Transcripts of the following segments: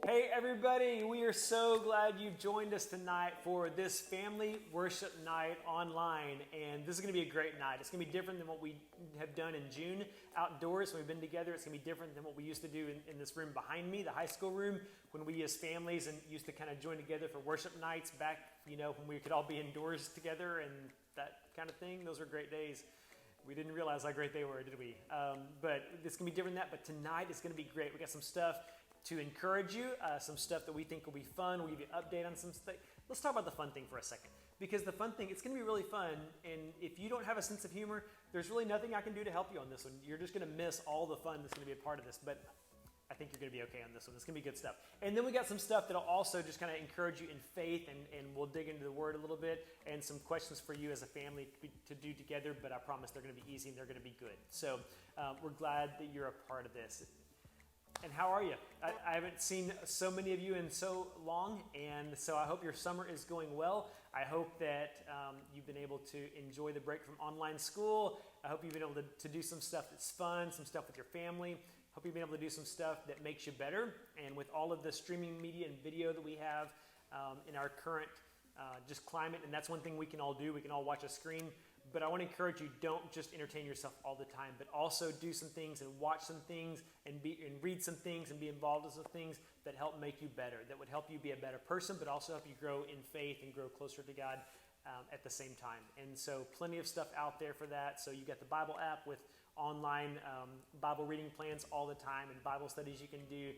Hey everybody, we are so glad you've joined us tonight for this family worship night online. And this is going to be a great night. It's going to be different than what we have done in June outdoors when we've been together. It's going to be different than what we used to do in this room behind me, the high school room, when we as families and used to kind of join together for worship nights back, when we could all be indoors together and that kind of thing. Those were great days. We didn't realize how great they were, did we? But it's going to be different than that. But tonight it's going to be great. We got some stuff to encourage you, some stuff that we think will be fun. We'll give you an update on some stuff. Let's talk about the fun thing for a second. Because the fun thing, it's going to be really fun. And if you don't have a sense of humor, there's really nothing I can do to help you on this one. You're just going to miss all the fun that's going to be a part of this. But I think you're going to be okay on this one. It's going to be good stuff. And then we got some stuff that'll also just kind of encourage you in faith, and we'll dig into the Word a little bit, and some questions for you as a family to do together, but I promise they're going to be easy and they're going to be good. So we're glad that you're a part of this. And how are you? I haven't seen so many of you in so long, and so I hope your summer is going well. I hope that you've been able to enjoy the break from online school. I hope you've been able to do some stuff that's fun, some stuff with your family. Hope you've been able to do some stuff that makes you better. And with all of the streaming media and video that we have in our current just climate, and that's one thing we can all do. We can all watch a screen. But I want to encourage you, don't just entertain yourself all the time, but also do some things and watch some things and read some things and be involved in some things that help make you better, that would help you be a better person, but also help you grow in faith and grow closer to God at the same time. And so plenty of stuff out there for that. So you got the Bible app with online Bible reading plans all the time and Bible studies you can do.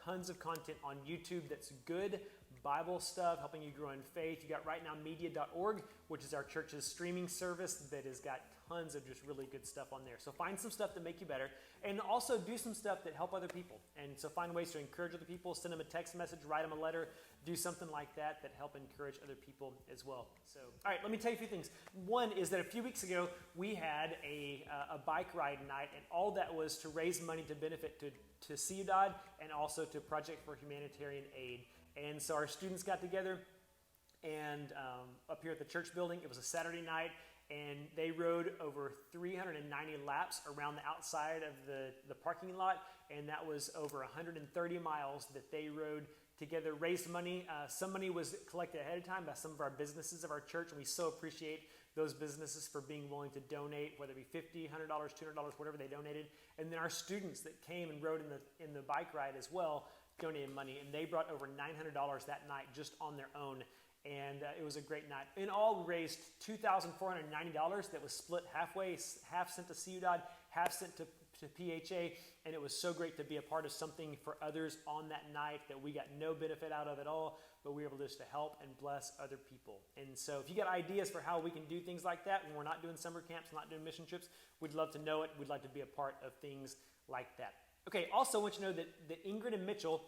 Tons of content on YouTube that's good Bible stuff, helping you grow in faith. You got rightnowmedia.org, which is our church's streaming service that has got tons of just really good stuff on there. So find some stuff that make you better, and also do some stuff that help other people. And so find ways to encourage other people, send them a text message, write them a letter, do something like that help encourage other people as well. So, all right, let me tell you a few things. One is that a few weeks ago, we had a bike ride night, and all that was to raise money to benefit to Ciudad and also to Project for Humanitarian Aid. And so our students got together and up here at the church building. It was a Saturday night, and they rode over 390 laps around the outside of the parking lot, and that was over 130 miles that they rode together, raised money. Some money was collected ahead of time by some of our businesses of our church, and we so appreciate those businesses for being willing to donate, whether it be $50, $100, $200, whatever they donated. And then our students that came and rode in the bike ride as well donated money, and they brought over $900 that night just on their own. And it was a great night. In all, we raised $2,490 that was split halfway, half sent to Ciudad, half sent to PHA, and it was so great to be a part of something for others on that night that we got no benefit out of at all, but we were able just to help and bless other people. And so if you got ideas for how we can do things like that when we're not doing summer camps, not doing mission trips, we'd love to know it. We'd like to be a part of things like that. Okay, also I want you to know that Ingrid and Mitchell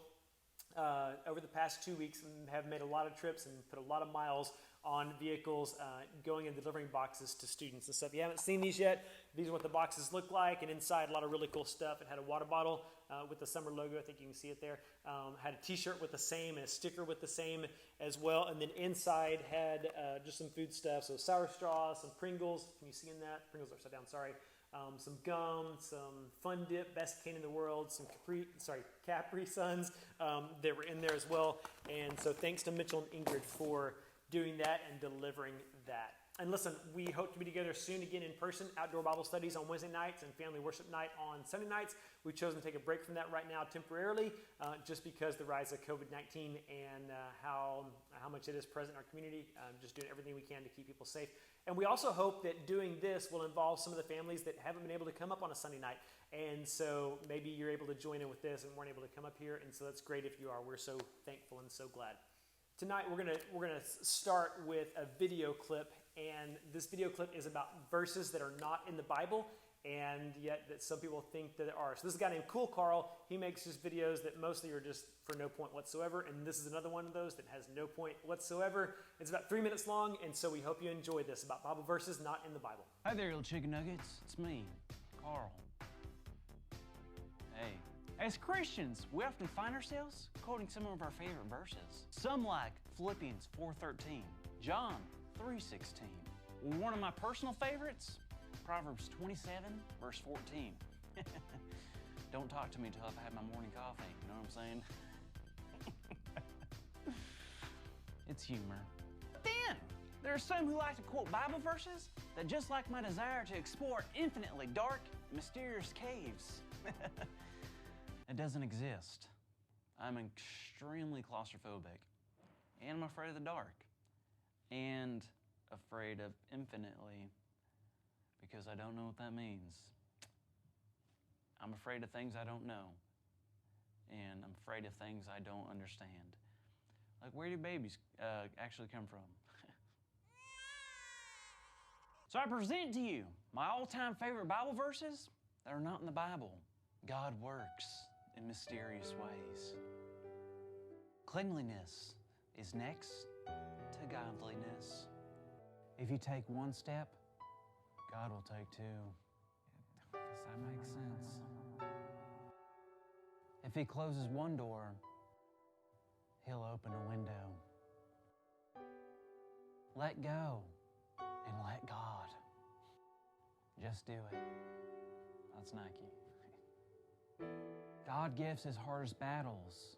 over the past 2 weeks have made a lot of trips and put a lot of miles on vehicles going and delivering boxes to students. And so if you haven't seen these yet, these are what the boxes look like, and inside a lot of really cool stuff. It had a water bottle with the summer logo. I think you can see it there. Had a t-shirt with the same and a sticker with the same as well. And then inside had just some food stuff. So sour straws, some Pringles. Can you see in that? Pringles are upside down, sorry. Some gum, some Fun Dip, best candy in the world, some Capri Suns that were in there as well. And so thanks to Mitchell and Ingrid for doing that and delivering that. And listen, we hope to be together soon again in person, outdoor Bible studies on Wednesday nights and family worship night on Sunday nights. We've chosen to take a break from that right now temporarily just because the rise of COVID-19 and how much it is present in our community, just doing everything we can to keep people safe. And we also hope that doing this will involve some of the families that haven't been able to come up on a Sunday night. And so maybe you're able to join in with this and weren't able to come up here. And so that's great if you are. We're so thankful and so glad. Tonight we're gonna start with a video clip, and this video clip is about verses that are not in the Bible, and yet that some people think that there are. So this is a guy named Cool Carl. He makes just videos that mostly are just for no point whatsoever, and this is another one of those that has no point whatsoever. It's about 3 minutes long, and so we hope you enjoy this about Bible verses not in the Bible. Hi there, little chicken nuggets. It's me, Carl. Hey. As Christians, we often find ourselves quoting some of our favorite verses. Some like Philippians 4:13, John 3:16. One of my personal favorites, Proverbs 27, verse 14. Don't talk to me until I've had my morning coffee, you know what I'm saying? it's humor. But then, there are some who like to quote Bible verses that, just like my desire to explore infinitely dark and mysterious caves, it doesn't exist. I'm extremely claustrophobic, and I'm afraid of the dark, and afraid of infinitely, because I don't know what that means. I'm afraid of things I don't know, and I'm afraid of things I don't understand. Like, where do babies actually come from? So I present to you my all-time favorite Bible verses that are not in the Bible. God works in mysterious ways. Cleanliness is next to godliness. If you take one step, God will take two. Does that make sense? If He closes one door, He'll open a window. Let go and let God. Just do it. That's Nike. God gives His hardest battles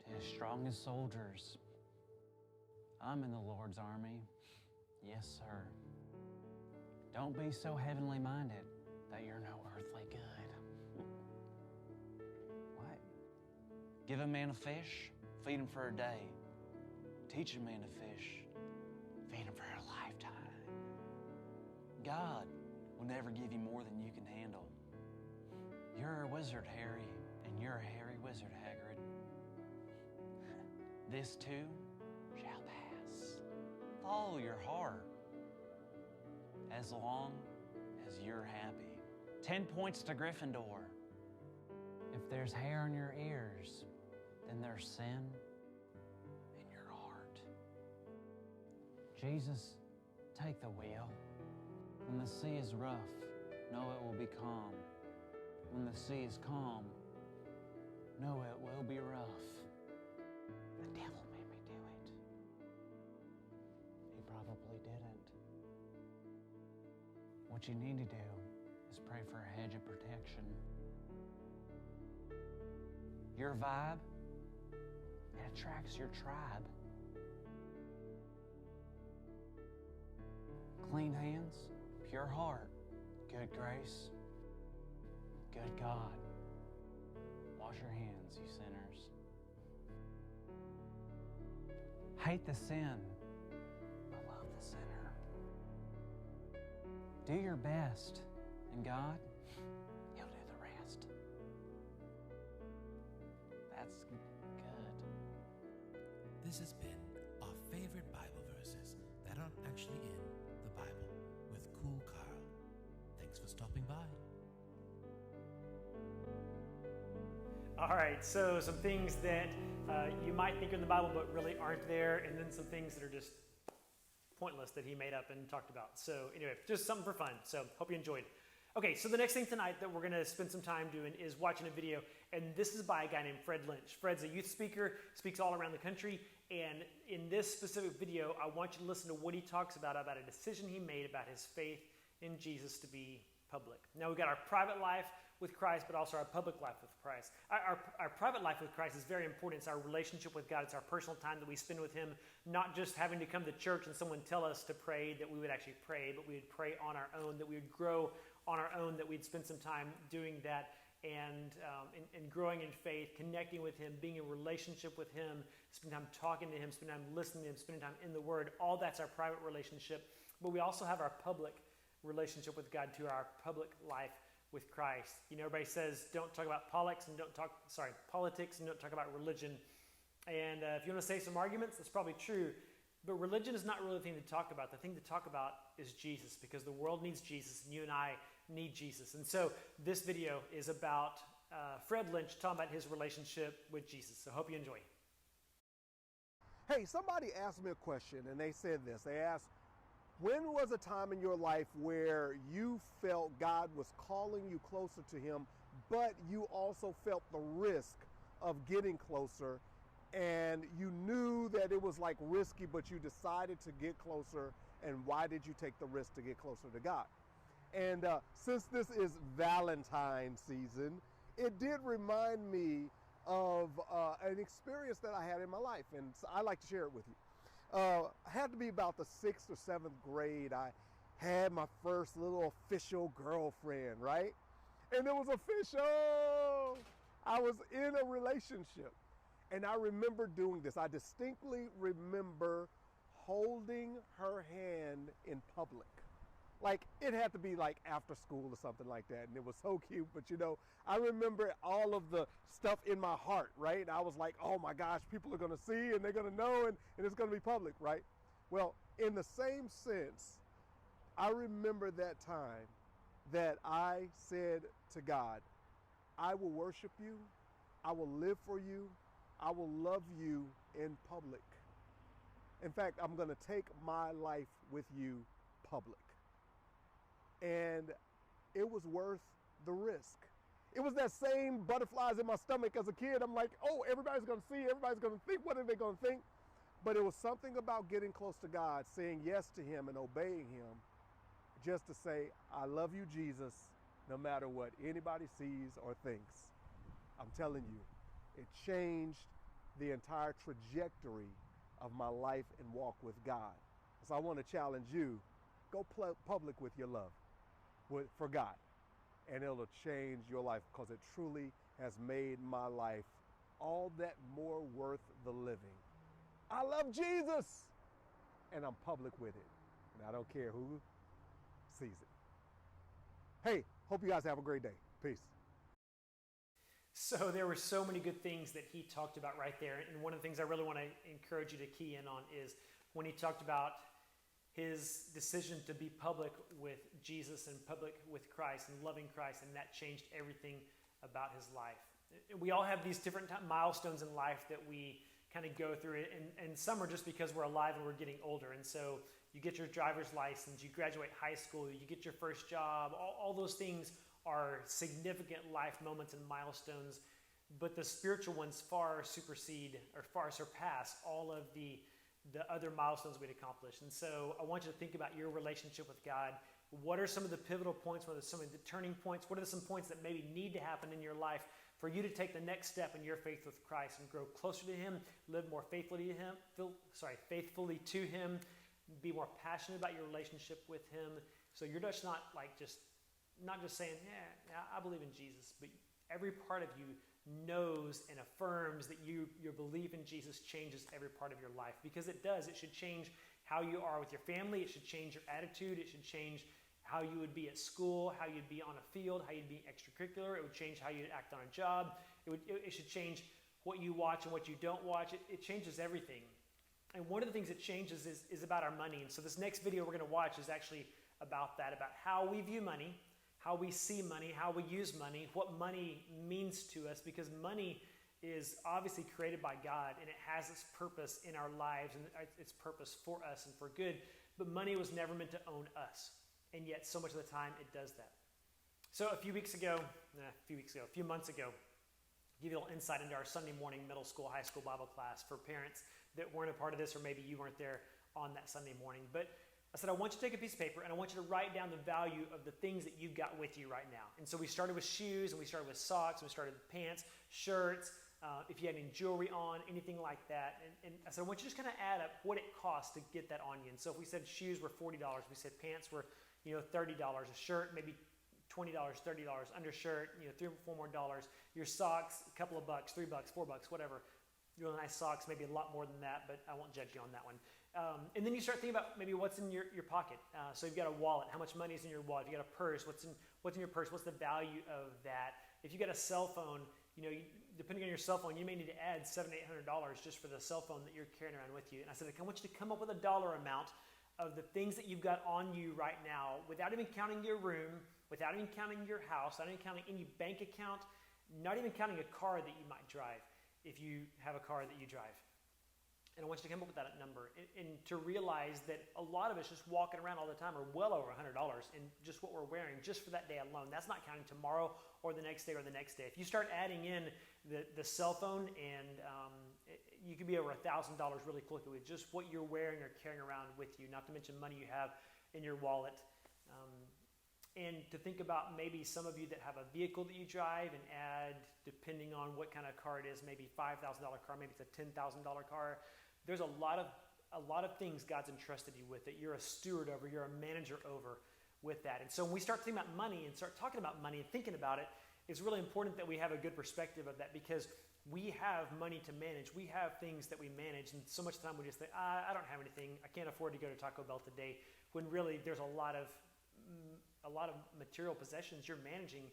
to His strongest soldiers. I'm in the Lord's army. Yes, sir. Don't be so heavenly minded that you're no earthly good. What? Give a man a fish, feed him for a day. Teach a man to fish, feed him for a lifetime. God will never give you more than you can handle. You're a wizard, Harry, and you're a hairy wizard, Hagrid. This too shall pass. Follow your heart as long as you're happy. 10 points to Gryffindor. If there's hair in your ears, then there's sin in your heart. Jesus, take the wheel. When the sea is rough, know it will be calm. When the sea is calm, know it will be rough. The devil made me do it. He probably didn't. What you need to do is pray for a hedge of protection. Your vibe, it attracts your tribe. Clean hands, pure heart, good grace, good God. Wash your hands, you sinners. Hate the sin, but love the sinner. Do your best, and God, He'll do the rest. That's good. This has been our favorite Bible verses that aren't actually in the Bible with Cool Carl. Thanks for stopping by. All right, so some things that you might think are in the Bible but really aren't there, and then some things that are just pointless that he made up and talked about. So anyway, just something for fun. So hope you enjoyed. Okay, so the next thing tonight that we're going to spend some time doing is watching a video, and this is by a guy named Fred Lynch. Fred's a youth speaker, speaks all around the country, and in this specific video, I want you to listen to what he talks about a decision he made about his faith in Jesus to be public. Now, we've got our private life with Christ, but also our public life with Christ. Our private life with Christ is very important. It's our relationship with God. It's our personal time that we spend with Him, not just having to come to church and someone tell us to pray, that we would actually pray, but we would pray on our own, that we would grow on our own, that we'd spend some time doing that and growing in faith, connecting with Him, being in relationship with Him, spending time talking to Him, spending time listening to Him, spending time in the Word. All that's our private relationship. But we also have our public relationship with God too, our public life with Christ. You know, everybody says don't talk about politics and don't talk about religion. And if you want to say some arguments, that's probably true. But religion is not really the thing to talk about. The thing to talk about is Jesus, because the world needs Jesus and you and I need Jesus. And so this video is about Fred Lynch talking about his relationship with Jesus. So hope you enjoy. Hey, somebody asked me a question and they said this. They asked, when was a time in your life where you felt God was calling you closer to Him, but you also felt the risk of getting closer, and you knew that it was like risky, but you decided to get closer, and why did you take the risk to get closer to God? And since this is Valentine's season, it did remind me of an experience that I had in my life, and so I like to share it with you. Had to be about the 6th or 7th grade. I had my first little official girlfriend, right? And it was official. I was in a relationship. And I remember doing this. I distinctly remember holding her hand in public. Like, it had to be like after school or something like that. And it was so cute. But you know, I remember all of the stuff in my heart, right? And I was like, oh my gosh, people are going to see and they're going to know and it's going to be public, right? Well, in the same sense, I remember that time that I said to God, I will worship you. I will live for you. I will love you in public. In fact, I'm going to take my life with you public. And it was worth the risk. It was that same butterflies in my stomach as a kid. I'm like, oh, everybody's going to see, everybody's going to think, what are they going to think? But it was something about getting close to God, saying yes to him and obeying him, just to say, I love you, Jesus, no matter what anybody sees or thinks. I'm telling you, it changed the entire trajectory of my life and walk with God. So I want to challenge you, go public with your love for God, and it'll change your life, because it truly has made my life all that more worth the living. I love Jesus, and I'm public with it, and I don't care who sees it. Hey, hope you guys have a great day. Peace. So there were so many good things that he talked about right there. And one of the things I really want to encourage you to key in on is when he talked about his decision to be public with Jesus and public with Christ and loving Christ, and that changed everything about his life. We all have these different milestones in life that we kind of go through, and some are just because we're alive and we're getting older. And so you get your driver's license, you graduate high school, you get your first job, all those things are significant life moments and milestones, but the spiritual ones far supersede or far surpass all of the other milestones we'd accomplish. And so I want you to think about your relationship with God. What are some of the pivotal points? What are some of the turning points? What are some points that maybe need to happen in your life for you to take the next step in your faith with Christ and grow closer to him, live more faithfully to him, be more passionate about your relationship with him? So you're just not just saying, yeah, I believe in Jesus, but every part of you knows and affirms that your belief in Jesus changes every part of your life, because it does. It should change how you are with your family. It should change your attitude. It should change how you would be at school, how you'd be on a field, how you'd be extracurricular. It would change how you'd act on a job. It should change what you watch and what you don't watch. It changes everything. And one of the things it changes is about our money. And so this next video we're going to watch is actually about that, about how we view money, how we see money, how we use money, what money means to us, because money is obviously created by God, and it has its purpose in our lives and its purpose for us and for good, but money was never meant to own us, and yet so much of the time it does that. So a few months ago, give you a little insight into our Sunday morning middle school, high school Bible class for parents that weren't a part of this, or maybe you weren't there on that Sunday morning. But I said, I want you to take a piece of paper and I want you to write down the value of the things that you've got with you right now. And so we started with shoes, and we started with socks, and we started with pants, shirts, if you had any jewelry on, anything like that. And I said, I want you to just kind of add up what it costs to get that on you. And so if we said shoes were $40, we said pants were $30, a shirt maybe $20, $30, undershirt, $3 or $4 more. Your socks, a couple of bucks, $3, $4, whatever. Really nice socks, maybe a lot more than that, but I won't judge you on that one. And then you start thinking about maybe what's in your pocket. So you've got a wallet. How much money is in your wallet? If you got a purse, what's in your purse? What's the value of that? If you got a cell phone, depending on your cell phone, you may need to add $700, $800 just for the cell phone that you're carrying around with you. And I said, I want you to come up with a dollar amount of the things that you've got on you right now, without even counting your room, without even counting your house, not even counting any bank account, not even counting a car that you might drive if you have a car that you drive. And I want you to come up with that number and to realize that a lot of us just walking around all the time are well over $100 in just what we're wearing just for that day alone. That's not counting tomorrow or the next day or the next day. If you start adding in the cell phone, and you could be over $1,000 really quickly with just what you're wearing or carrying around with you, not to mention money you have in your wallet. And to think about maybe some of you that have a vehicle that you drive and add, depending on what kind of car it is, maybe $5,000 car, maybe it's a $10,000 car. There's a lot of a lot of things God's entrusted you with that you're a steward over, you're a manager over with that. And so when we start thinking about money and start talking about money and thinking about it, it's really important that we have a good perspective of that, because we have money to manage. We have things that we manage, and so much time we just think, I don't have anything. I can't afford to go to Taco Bell today, when really there's a lot of material possessions you're managing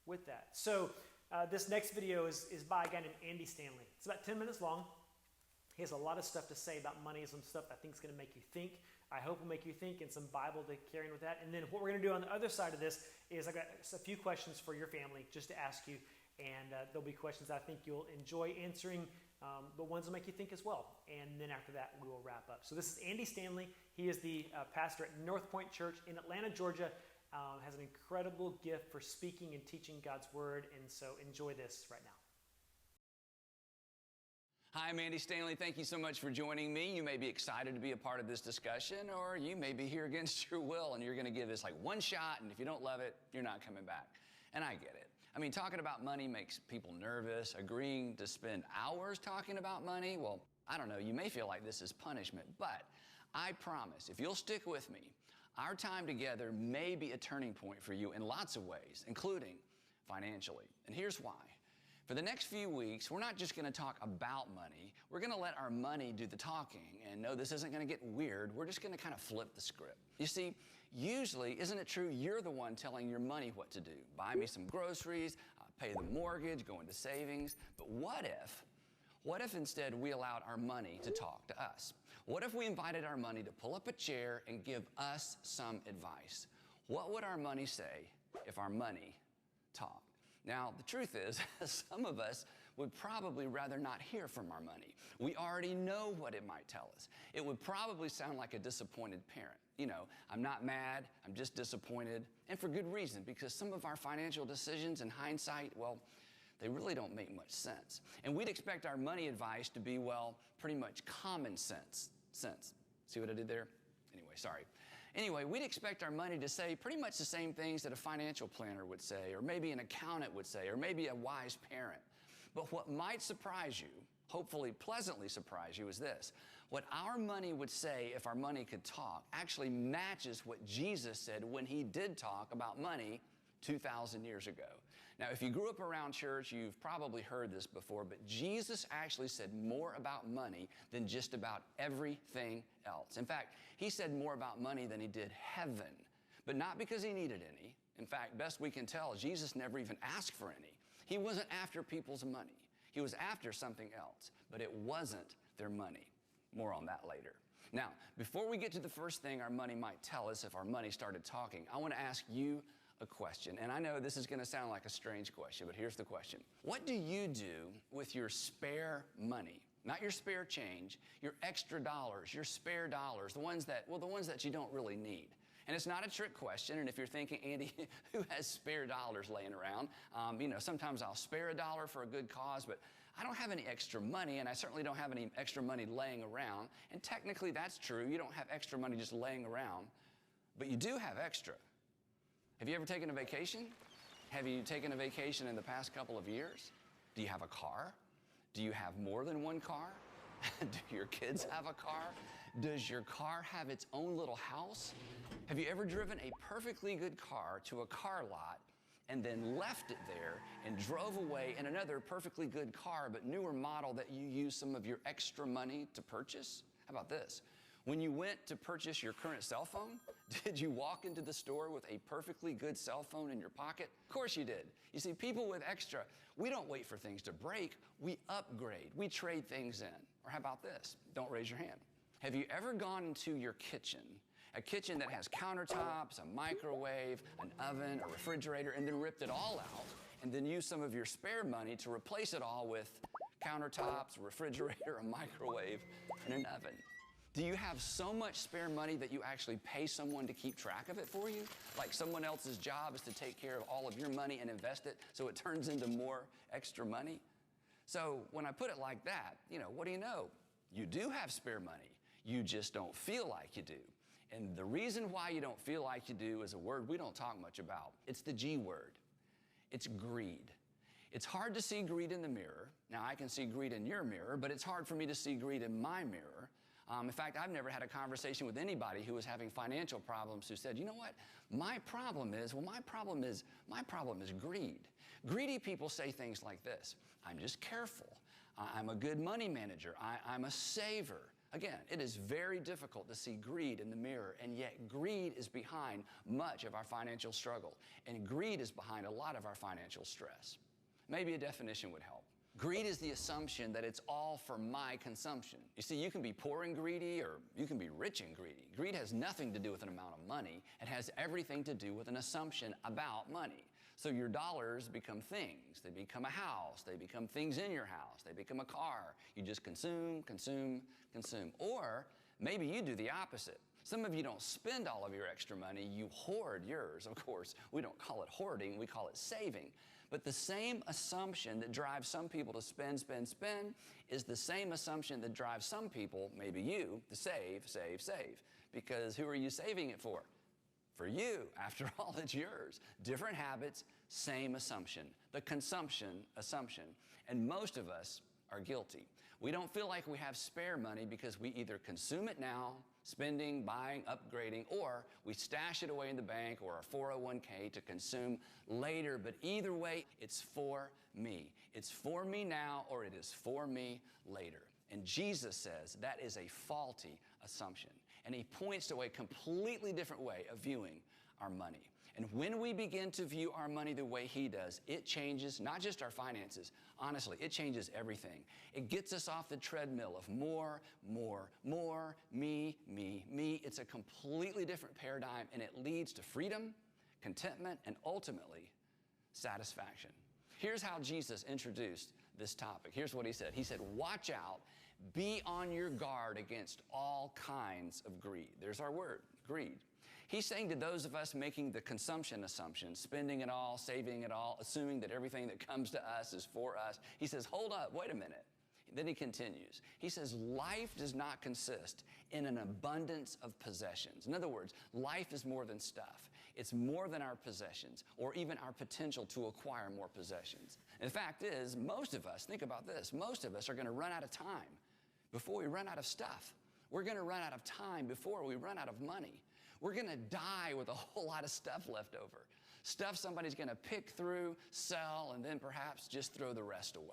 with that. So this next video is by a guy named Andy Stanley. It's about 10 minutes long. He has a lot of stuff to say about money, some stuff I think is going to make you think. I hope will make you think, and some Bible to carry in with that. And then what we're going to do on the other side of this is I got a few questions for your family just to ask you. And there'll be questions I think you'll enjoy answering, but ones will make you think as well. And then after that, we will wrap up. So this is Andy Stanley. He is the pastor at North Point Church in Atlanta, Georgia. Has an incredible gift for speaking and teaching God's word. And so enjoy this right now. Hi, I'm Andy Stanley. Thank you so much for joining me. You may be excited to be a part of this discussion, or you may be here against your will and you're going to give this like one shot, and if you don't love it, you're not coming back. And I get it. I mean, talking about money makes people nervous. Agreeing to spend hours talking about money, well, I don't know, you may feel like this is punishment, but I promise, if you'll stick with me, our time together may be a turning point for you in lots of ways, including financially. And here's why. For the next few weeks, we're not just going to talk about money. We're going to let our money do the talking. And no, this isn't going to get weird. We're just going to kind of flip the script. You see, usually, isn't it true, you're the one telling your money what to do? Buy me some groceries, pay the mortgage, go into savings. But what if instead we allowed our money to talk to us? What if we invited our money to pull up a chair and give us some advice? What would our money say if our money talked? Now, the truth is, some of us would probably rather not hear from our money. We already know what it might tell us. It would probably sound like a disappointed parent. You know, I'm not mad, I'm just disappointed, and for good reason, because some of our financial decisions in hindsight, well, they really don't make much sense. And we'd expect our money advice to be, well, pretty much common sense. See what I did there? Anyway, sorry. Anyway, we'd expect our money to say pretty much the same things that a financial planner would say, or maybe an accountant would say, or maybe a wise parent. But what might surprise you, hopefully pleasantly surprise you, is this. What our money would say if our money could talk actually matches what Jesus said when he did talk about money 2,000 years ago. Now, if you grew up around church, you've probably heard this before, but Jesus actually said more about money than just about everything else. In fact, he said more about money than he did heaven, but not because he needed any. In fact, best we can tell, Jesus never even asked for any. He wasn't after people's money. He was after something else, but it wasn't their money. More on that later. Now, before we get to the first thing our money might tell us if our money started talking, I want to ask you a question. And I know this is going to sound like a strange question, but here's the question. What do you do with your spare money? Not your spare change, your extra dollars, your spare dollars, the ones that you don't really need. And it's not a trick question. And if you're thinking, Andy, who has spare dollars laying around? Sometimes I'll spare a dollar for a good cause, but I don't have any extra money, and I certainly don't have any extra money laying around. And technically that's true. You don't have extra money just laying around, but you do have extra. Have you ever taken a vacation? Have you taken a vacation in the past couple of years? Do you have a car? Do you have more than one car? Do your kids have a car? Does your car have its own little house? Have you ever driven a perfectly good car to a car lot and then left it there and drove away in another perfectly good car but newer model that you used some of your extra money to purchase? How about this? When you went to purchase your current cell phone, did you walk into the store with a perfectly good cell phone in your pocket? Of course you did. You see, people with extra, we don't wait for things to break. We upgrade. We trade things in. Or how about this? Don't raise your hand. Have you ever gone into your kitchen, a kitchen that has countertops, a microwave, an oven, a refrigerator, and then ripped it all out, and then used some of your spare money to replace it all with countertops, a refrigerator, a microwave, and an oven? Do you have so much spare money that you actually pay someone to keep track of it for you? Like someone else's job is to take care of all of your money and invest it so it turns into more extra money? So when I put it like that, what do you know? You do have spare money. You just don't feel like you do. And the reason why you don't feel like you do is a word we don't talk much about. It's the G word. It's greed. It's hard to see greed in the mirror. Now, I can see greed in your mirror, but it's hard for me to see greed in my mirror. In fact, I've never had a conversation with anybody who was having financial problems who said, you know what, my problem is greed. Greedy people say things like this: I'm just careful. I'm a good money manager. I'm a saver. Again, it is very difficult to see greed in the mirror, and yet greed is behind much of our financial struggle, and greed is behind a lot of our financial stress. Maybe a definition would help. Greed is the assumption that it's all for my consumption. You see, you can be poor and greedy, or you can be rich and greedy. Greed has nothing to do with an amount of money. It has everything to do with an assumption about money. So your dollars become things. They become a house. They become things in your house. They become a car. You just consume, consume, consume. Or maybe you do the opposite. Some of you don't spend all of your extra money. You hoard yours. Of course, we don't call it hoarding. We call it saving. But the same assumption that drives some people to spend, spend, spend is the same assumption that drives some people, maybe you, to save, save, save. Because who are you saving it for? For you. After all, it's yours. Different habits, same assumption. The consumption assumption. And most of us are guilty. We don't feel like we have spare money because we either consume it now, spending, buying, upgrading, or we stash it away in the bank or our 401k to consume later. But either way, it's for me. It's for me now, or it is for me later. And Jesus says that is a faulty assumption. And he points to a completely different way of viewing our money. And when we begin to view our money the way he does, it changes not just our finances. Honestly, it changes everything. It gets us off the treadmill of more, me, me, me. It's a completely different paradigm, and it leads to freedom, contentment, and ultimately satisfaction. Here's how Jesus introduced this topic. Here's what he said. He said, watch out, be on your guard against all kinds of greed. There's our word, greed. He's saying to those of us making the consumption assumption, spending it all, saving it all, assuming that everything that comes to us is for us, he says, hold up, wait a minute. Then he continues. He says, life does not consist in an abundance of possessions. In other words, life is more than stuff. It's more than our possessions or even our potential to acquire more possessions. And the fact is, most of us, think about this, most of us are going to run out of time before we run out of stuff. We're going to run out of time before we run out of money. We're going to die with a whole lot of stuff left over. Stuff somebody's going to pick through, sell, and then perhaps just throw the rest away.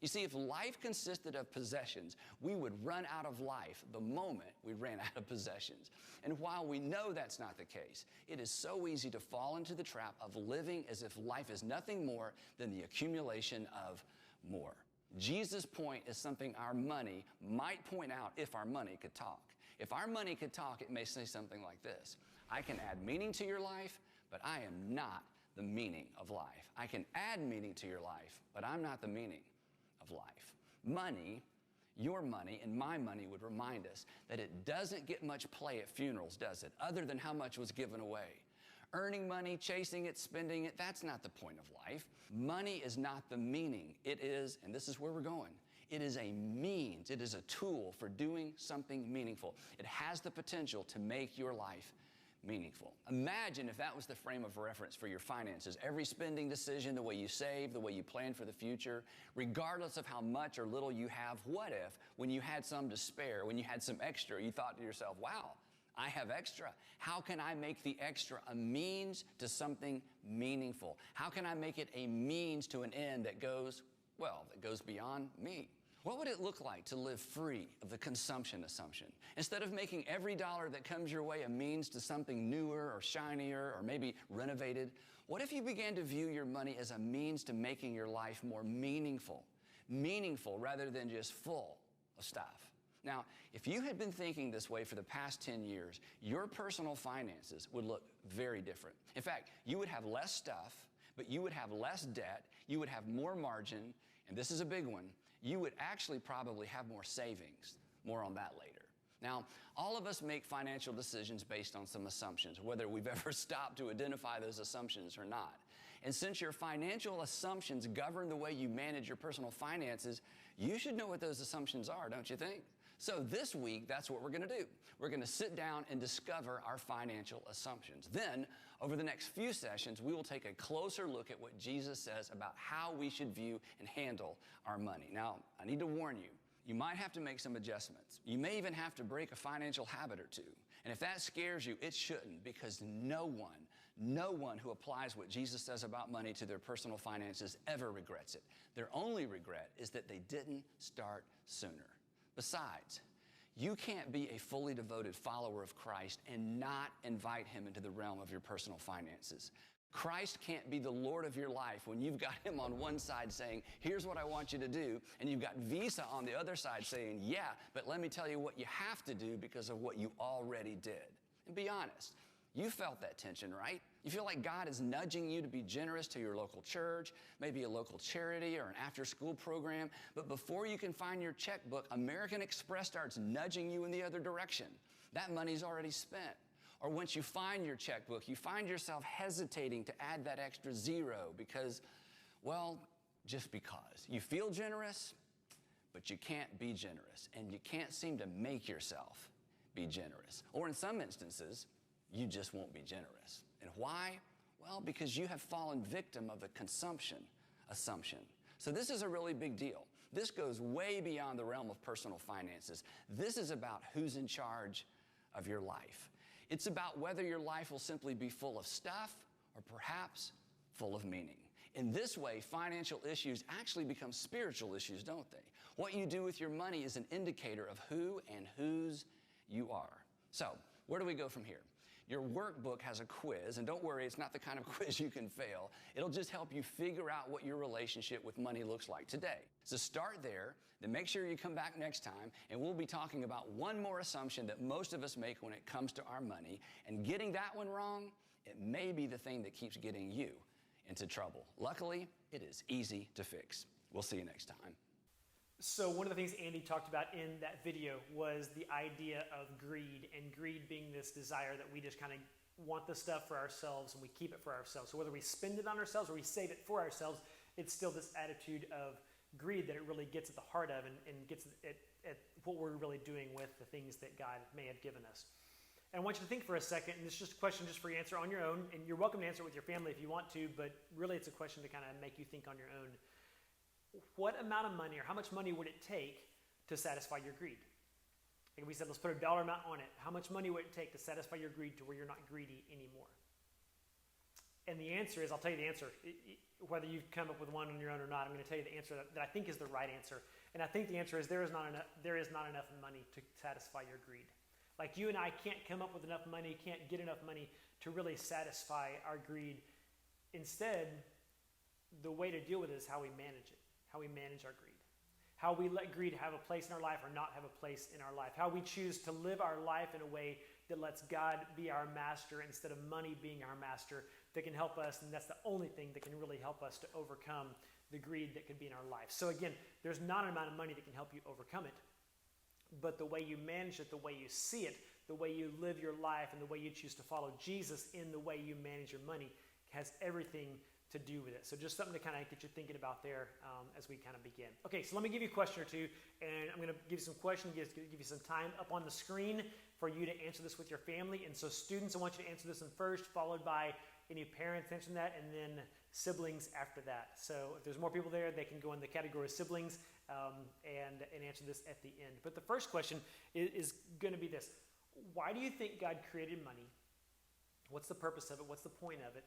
You see, if life consisted of possessions, we would run out of life the moment we ran out of possessions. And while we know that's not the case, it is so easy to fall into the trap of living as if life is nothing more than the accumulation of more. Jesus' point is something our money might point out if our money could talk. If our money could talk, it may say something like this: I can add meaning to your life, but I am not the meaning of life. I can add meaning to your life, but I'm not the meaning of life. Money, your money and my money, would remind us that it doesn't get much play at funerals, does it? Other than how much was given away. Earning money, chasing it, spending it, that's not the point of life. Money is not the meaning. It is, and this is where we're going, it is a means, it is a tool for doing something meaningful. It has the potential to make your life meaningful. Imagine if that was the frame of reference for your finances. Every spending decision, the way you save, the way you plan for the future, regardless of how much or little you have, what if when you had some to spare, when you had some extra, you thought to yourself, wow, I have extra. How can I make the extra a means to something meaningful? How can I make it a means to an end that goes beyond me? What would it look like to live free of the consumption assumption? Instead of making every dollar that comes your way a means to something newer or shinier or maybe renovated, what if you began to view your money as a means to making your life more meaningful? Meaningful rather than just full of stuff. Now, if you had been thinking this way for the past 10 years, your personal finances would look very different. In fact, you would have less stuff, but you would have less debt, you would have more margin, and this is a big one, you would actually probably have more savings. More on that later. Now, all of us make financial decisions based on some assumptions, whether we've ever stopped to identify those assumptions or not. And since your financial assumptions govern the way you manage your personal finances, you should know what those assumptions are, don't you think? So this week, that's what we're going to do. We're going to sit down and discover our financial assumptions. Then, over the next few sessions, we will take a closer look at what Jesus says about how we should view and handle our money. Now, I need to warn you, You might have to make some adjustments. You may even have to break a financial habit or two. And if that scares you, it shouldn't, because no one who applies what Jesus says about money to their personal finances ever regrets it. Their only regret is that they didn't start sooner. Besides, you can't be a fully devoted follower of Christ and not invite him into the realm of your personal finances. Christ can't be the Lord of your life when you've got him on one side saying, here's what I want you to do, and you've got Visa on the other side saying, yeah, but let me tell you what you have to do because of what you already did. And be honest, you felt that tension, right? You feel like God is nudging you to be generous to your local church, maybe a local charity or an after-school program, but before you can find your checkbook, American Express starts nudging you in the other direction. That money's already spent. Or once you find your checkbook, you find yourself hesitating to add that extra zero because, well, just because. You feel generous, but you can't be generous, and you can't seem to make yourself be generous. Or in some instances, you just won't be generous. And why? Well, because you have fallen victim of a consumption assumption. So this is a really big deal. This goes way beyond the realm of personal finances. This is about who's in charge of your life. It's about whether your life will simply be full of stuff or perhaps full of meaning. In this way, financial issues actually become spiritual issues, don't they? What you do with your money is an indicator of who and whose you are. So, where do we go from here? Your workbook has a quiz, and don't worry, it's not the kind of quiz you can fail. It'll just help you figure out what your relationship with money looks like today. So start there, then make sure you come back next time, and we'll be talking about one more assumption that most of us make when it comes to our money, and getting that one wrong, it may be the thing that keeps getting you into trouble. Luckily, it is easy to fix. We'll see you next time. So one of the things Andy talked about in that video was the idea of greed, and greed being this desire that we just kind of want the stuff for ourselves and we keep it for ourselves. So whether we spend it on ourselves or we save it for ourselves, it's still this attitude of greed that it really gets at the heart of and gets at what we're really doing with the things that God may have given us. And I want you to think for a second, and this is just a question just for your answer on your own, and you're welcome to answer it with your family if you want to, but really it's a question to kind of make you think on your own. What amount of money or how much money would it take to satisfy your greed? Like we said, let's put a dollar amount on it. How much money would it take to satisfy your greed to where you're not greedy anymore? And the answer is, I'll tell you the answer. Whether you've come up with one on your own or not, I'm going to tell you the answer that I think is the right answer. And I think the answer is there is not enough money to satisfy your greed. Like you and I can't come up with enough money, can't get enough money to really satisfy our greed. Instead, the way to deal with it is how we manage it, how we manage our greed, how we let greed have a place in our life or not have a place in our life, how we choose to live our life in a way that lets God be our master instead of money being our master, that can help us, and that's the only thing that can really help us to overcome the greed that could be in our life. So again, there's not an amount of money that can help you overcome it, but the way you manage it, the way you see it, the way you live your life, and the way you choose to follow Jesus in the way you manage your money has everything to do with it. So just something to kind of get you thinking about there as we kind of begin. Okay, so let me give you a question or two, and I'm going to give you some questions, give you some time up on the screen for you to answer this with your family. And so students, I want you to answer this one first, followed by any parents answering that, and then siblings after that. So if there's more people there, they can go in the category of siblings and answer this at the end. But the first question is going to be this. Why do you think God created money? What's the purpose of it? What's the point of it?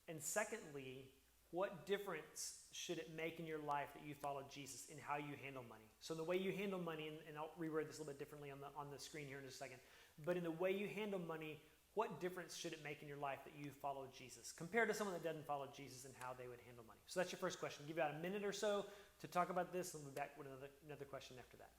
And secondly, what difference should it make in your life that you follow Jesus in how you handle money? So the way you handle money, and I'll reword this a little bit differently on the screen here in just a second, but in the way you handle money, what difference should it make in your life that you follow Jesus compared to someone that doesn't follow Jesus and how they would handle money? So that's your first question. I'll give you about a minute or so to talk about this, and we'll be back with another question after that.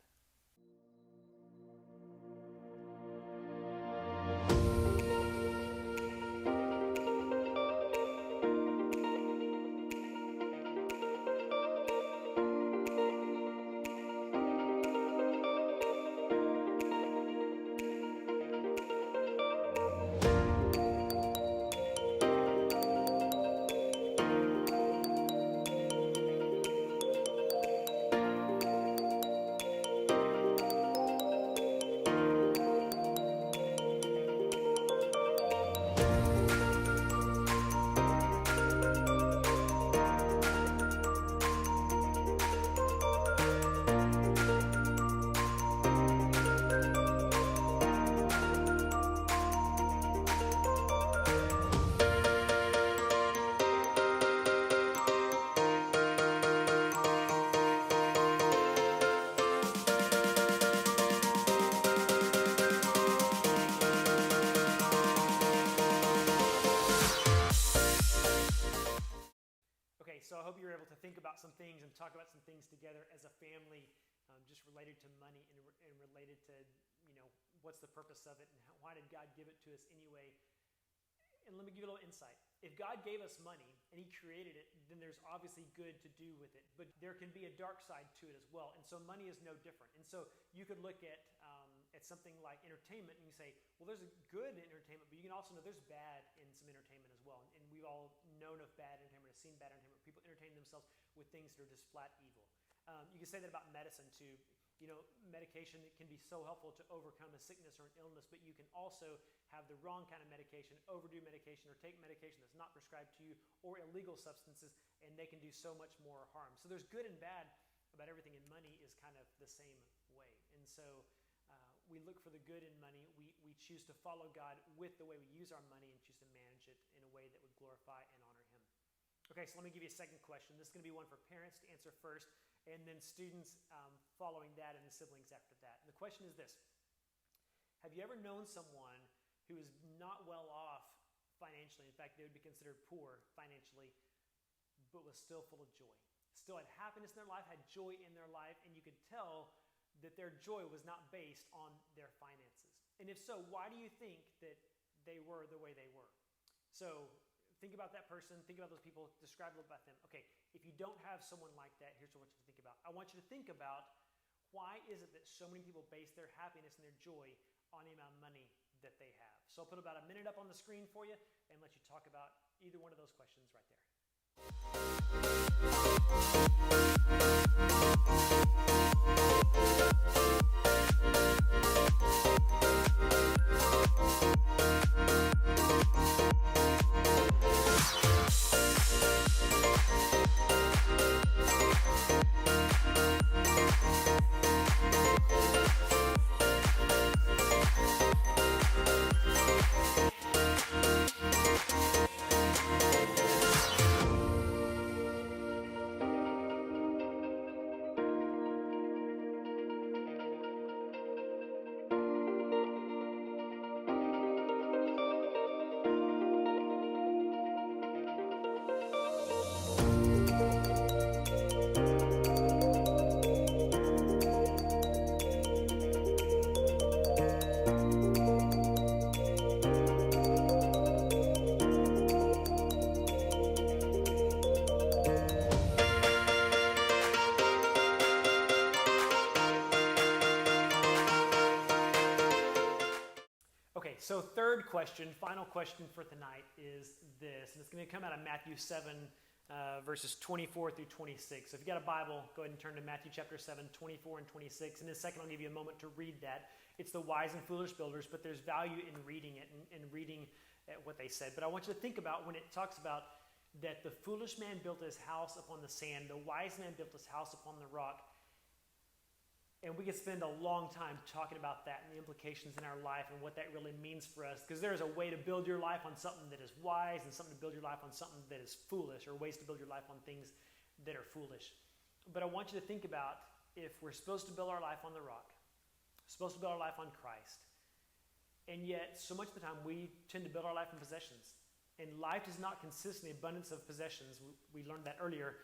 so I hope you were able to think about some things and talk about some things together as a family, just related to money and related to, what's the purpose of it and why did God give it to us anyway. And let me give you a little insight. If God gave us money and He created it, then there's obviously good to do with it. But there can be a dark side to it as well. And so money is no different. And so you could look at something like entertainment and you say, well, there's a good entertainment, but you can also know there's bad in some entertainment as well. And we've all known of bad entertainment, or seen bad entertainment. People entertain themselves with things that are just flat evil. You can say that about medicine too. Medication can be so helpful to overcome a sickness or an illness, but you can also have the wrong kind of medication, overdo medication, or take medication that's not prescribed to you, or illegal substances, and they can do so much more harm. So there's good and bad about everything, and money is kind of the same way. And so we look for the good in money. We choose to follow God with the way we use our money and choose to manage it in a way that would glorify and honor Him. Okay, so let me give you a second question. This is going to be one for parents to answer first, and then students following that, and the siblings after that. And the question is this: have you ever known someone who is not well off financially? In fact, they would be considered poor financially, but was still full of joy. Still had happiness in their life, had joy in their life, and you could tell that their joy was not based on their finances. And if so, why do you think that they were the way they were? So think about that person, think about those people, describe a little about them. Okay, if you don't have someone like that, here's what I want you to think about. I want you to think about, why is it that so many people base their happiness and their joy on the amount of money that they have? So I'll put about a minute up on the screen for you and let you talk about either one of those questions right there. Okay, so third question, final question for tonight is this, and it's going to come out of Matthew 7, verses 24 through 26. So if you got a Bible, go ahead and turn to Matthew chapter 7, 24 and 26. In a second, I'll give you a moment to read that. It's the wise and foolish builders, but there's value in reading it and reading what they said. But I want you to think about when it talks about that the foolish man built his house upon the sand, the wise man built his house upon the rock. And we could spend a long time talking about that and the implications in our life and what that really means for us. Because there's a way to build your life on something that is wise and something to build your life on something that is foolish, or ways to build your life on things that are foolish. But I want you to think about, if we're supposed to build our life on the rock, supposed to build our life on Christ, and yet so much of the time we tend to build our life on possessions. And life does not consist in the abundance of possessions. We learned that earlier.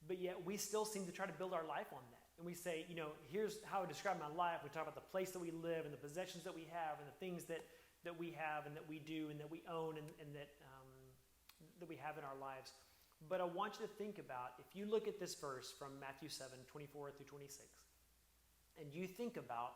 But yet we still seem to try to build our life on that. And we say, here's how I describe my life. We talk about the place that we live and the possessions that we have and the things that we have and that we do and that we own and that we have in our lives. But I want you to think about, if you look at this verse from Matthew 7, 24 through 26, and you think about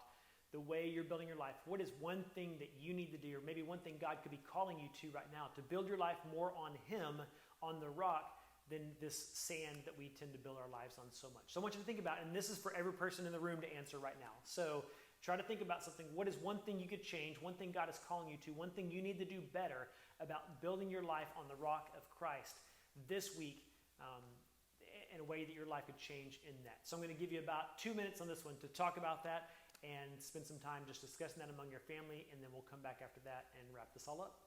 the way you're building your life, what is one thing that you need to do, or maybe one thing God could be calling you to right now, to build your life more on Him, on the rock, than this sand that we tend to build our lives on so much. So I want you to think about, and this is for every person in the room to answer right now. So try to think about something. What is one thing you could change, one thing God is calling you to, one thing you need to do better about building your life on the rock of Christ this week, in a way that your life could change in that. So I'm going to give you about 2 minutes on this one to talk about that and spend some time just discussing that among your family, and then we'll come back after that and wrap this all up.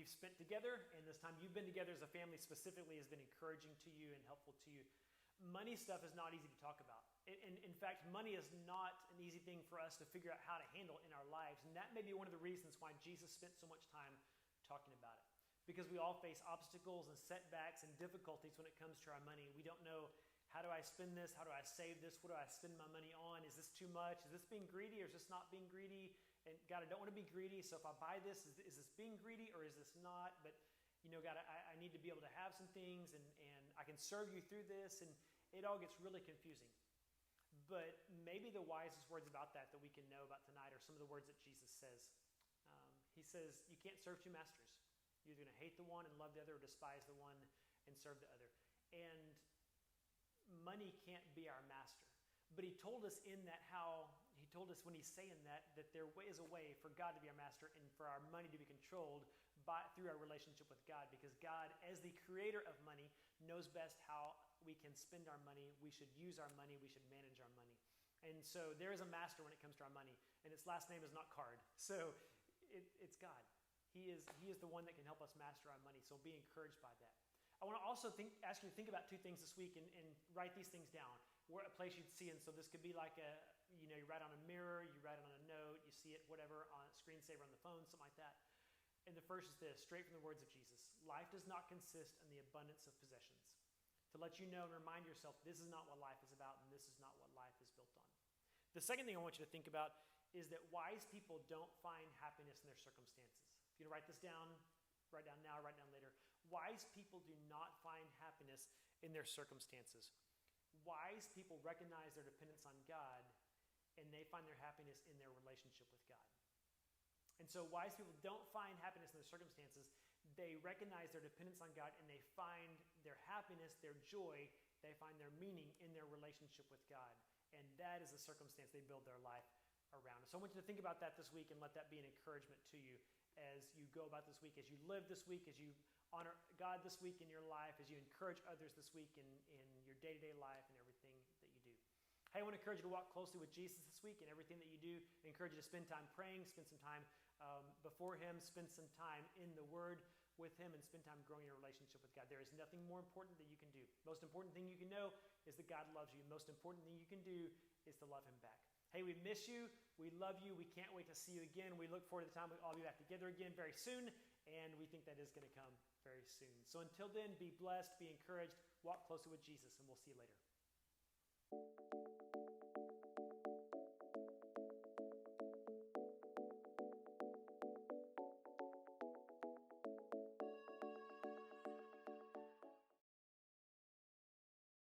we've spent together and this time you've been together as a family specifically has been encouraging to you and helpful to you. Money stuff is not easy to talk about. In fact, money is not an easy thing for us to figure out how to handle in our lives. And that may be one of the reasons why Jesus spent so much time talking about it. Because we all face obstacles and setbacks and difficulties when it comes to our money. We don't know, how do I spend this? How do I save this? What do I spend my money on? Is this too much? Is this being greedy or is this not being greedy? And God, I don't want to be greedy, so if I buy this, is this being greedy or is this not? But, God, I need to be able to have some things and I can serve you through this, and it all gets really confusing. But maybe the wisest words about that we can know about tonight are some of the words that Jesus says. He says, you can't serve two masters. You're either going to hate the one and love the other, or despise the one and serve the other. And money can't be our master. But he told us when he's saying that there is a way for God to be our master and for our money to be controlled through our relationship with God. Because God, as the creator of money, knows best how we can spend our money. We should use our money. We should manage our money. And so there is a master when it comes to our money. And its last name is not Card. So it's God. He is the one that can help us master our money. So be encouraged by that. I want to also ask you to think about two things this week and write these things down. Where a place you'd see, and so this could be like you write on a mirror, you write it on a note, you see it, whatever, on a screensaver on the phone, something like that. And the first is this, straight from the words of Jesus. Life does not consist in the abundance of possessions. To let you know and remind yourself, this is not what life is about, and this is not what life is built on. The second thing I want you to think about is that wise people don't find happiness in their circumstances. If you write this down, write down now, write down later. Wise people do not find happiness in their circumstances. Wise people recognize their dependence on God, and they find their happiness in their relationship with God. And so wise people don't find happiness in their circumstances. They recognize their dependence on God, and they find their happiness, their joy, they find their meaning in their relationship with God. And that is the circumstance they build their life around. So I want you to think about that this week and let that be an encouragement to you as you go about this week, as you live this week, as you honor God this week in your life, as you encourage others this week in your day-to-day life and everything that you do. Hey, I want to encourage you to walk closely with Jesus this week in everything that you do. I encourage you to spend time praying, spend some time before Him, spend some time in the Word with Him, and spend time growing your relationship with God. There is nothing more important that you can do. Most important thing you can know is that God loves you. Most important thing you can do is to love Him back. Hey, we miss you. We love you. We can't wait to see you again. We look forward to the time we'll all be back together again very soon, and we think that is going to come very soon. So until then, be blessed, be encouraged, walk closely with Jesus, and we'll see you later.